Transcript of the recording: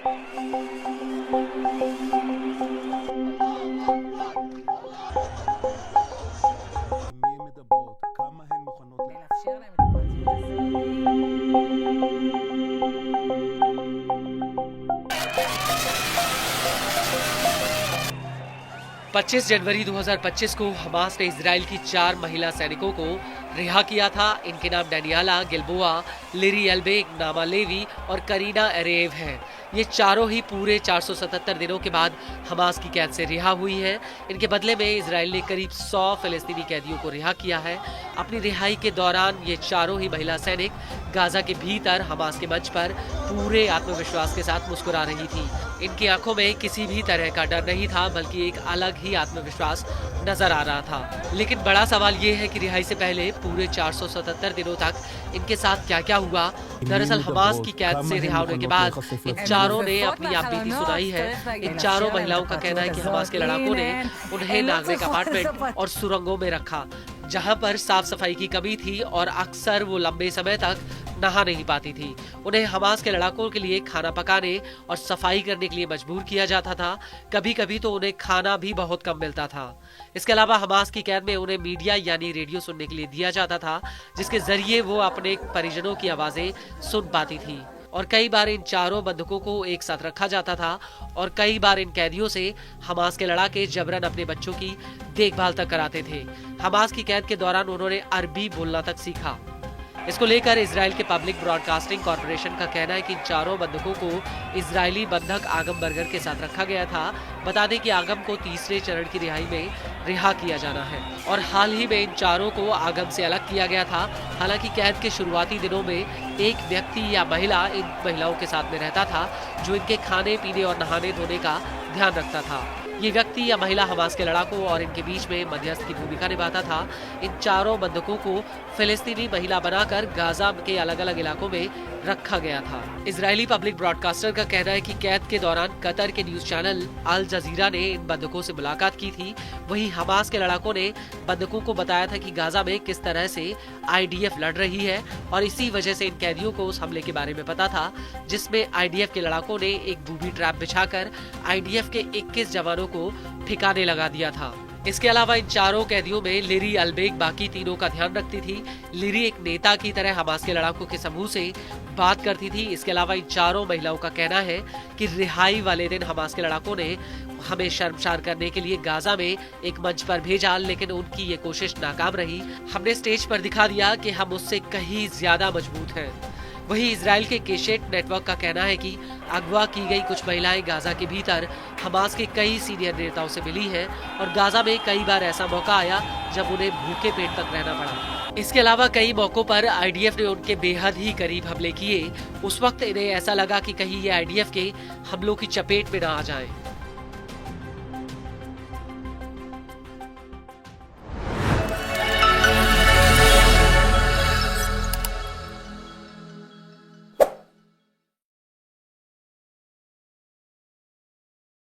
לאפשר להם את הפרטיות הזאת। 25 जनवरी 2025 को हमास ने इजराइल की 4 महिला सैनिकों को रिहा किया था। इनके नाम डैनियाला गिल्बोआ, लिरी एल्बेग, नामा लेवी और करीना एरेव हैं। ये चारों ही पूरे 477 दिनों के बाद हमास की कैद से रिहा हुई हैं। इनके बदले में इजराइल ने करीब 100 फिलिस्तीनी कैदियों को रिहा किया है। अपनी रिहाई के दौरान ये चारों ही महिला सैनिक गाजा के भीतर हमास के मंच पर पूरे आत्मविश्वास के साथ मुस्कुरा रही थी। इनकी आंखों में किसी भी तरह का डर नहीं था, बल्कि एक अलग ही आत्मविश्वास नजर आ रहा था। लेकिन बड़ा सवाल ये है कि रिहाई से पहले पूरे 477 दिनों तक इनके साथ क्या क्या हुआ। दरअसल हमास की कैद से रिहा होने के बाद इन चारों ने अपनी आप बीती सुनाई है। इन चारों महिलाओं का कहना है कि हमास के लड़ाकों ने उन्हें नागरिक अपार्टमेंट और सुरंगों में रखा, जहां पर साफ सफाई की कमी थी और अक्सर वो लंबे समय तक नहा नहीं पाती थी। उन्हें हमास के लड़ाकों के लिए खाना पकाने और सफाई करने के लिए मजबूर किया जाता था। कभी कभी तो उन्हें खाना भी बहुत कम मिलता था। इसके अलावा हमास की कैद में उन्हें मीडिया यानी रेडियो सुनने के लिए दिया जाता था, जिसके जरिए वो अपने परिजनों की आवाजें सुन पाती थी। और कई बार इन चारों बंधकों को एक साथ रखा जाता था और कई बार इन कैदियों से हमास के लड़ाके जबरन अपने बच्चों की देखभाल तक कराते थे। हमास की कैद के दौरान उन्होंने अरबी बोलना तक सीखा। इसको लेकर इजराइल के पब्लिक ब्रॉडकास्टिंग कॉर्पोरेशन का कहना है कि इन चारों बंधकों को इजरायली बंधक आगम बर्गर के साथ रखा गया था। बता दें कि आगम को तीसरे चरण की रिहाई में रिहा किया जाना है और हाल ही में इन चारों को आगम से अलग किया गया था। हालांकि कैद के शुरुआती दिनों में एक व्यक्ति या महिला इन महिलाओं के साथ में रहता था, जो इनके खाने पीने और नहाने धोने का ध्यान रखता था। ये व्यक्ति या महिला हमास के लड़ाकों और इनके बीच में मध्यस्थ की भूमिका निभाता था। इन चारों बंधकों को फिलिस्तीनी महिला बनाकर गाजा के अलग अलग इलाकों में रखा गया था। इजरायली पब्लिक ब्रॉडकास्टर का कहना है कि कैद के दौरान कतर के न्यूज चैनल अल जजीरा ने इन बंधकों से मुलाकात की थी। वहीं हमास के लड़ाकों ने बंधकों को बताया था कि गाजा में किस तरह से IDF लड़ रही है और इसी वजह से इन कैदियों को उस हमले के बारे में पता था, जिसमें IDF के लड़ाकों ने एक बूबी ट्रैप बिछाकर IDF के 21 जवानों को ठिकाने लगा दिया था। इसके अलावा इन चारों कैदियों में लिरी अल्बेग बाकी तीनों का ध्यान रखती थी। लिरी एक नेता की तरह हमास के लड़ाकों के समूह से बात करती थी। इसके अलावा इन चारों महिलाओं का कहना है कि रिहाई वाले दिन हमास के लड़ाकों ने हमें शर्मसार करने के लिए गाजा में एक मंच पर भेजा, लेकिन उनकी ये कोशिश नाकाम रही। हमने स्टेज पर दिखा दिया कि हम उससे कहीं ज्यादा मजबूत हैं। वहीं इजराइल के केशेट नेटवर्क का कहना है कि अगवा की गई कुछ महिलाएं गाजा के भीतर हमास के कई सीनियर नेताओं से मिली हैं और गाजा में कई बार ऐसा मौका आया जब उन्हें भूखे पेट तक रहना पड़ा। इसके अलावा कई मौकों पर IDF ने उनके बेहद ही करीब हमले किए। उस वक्त इन्हें ऐसा लगा कि कहीं ये IDF के हमलों की चपेट में न आ जाएं।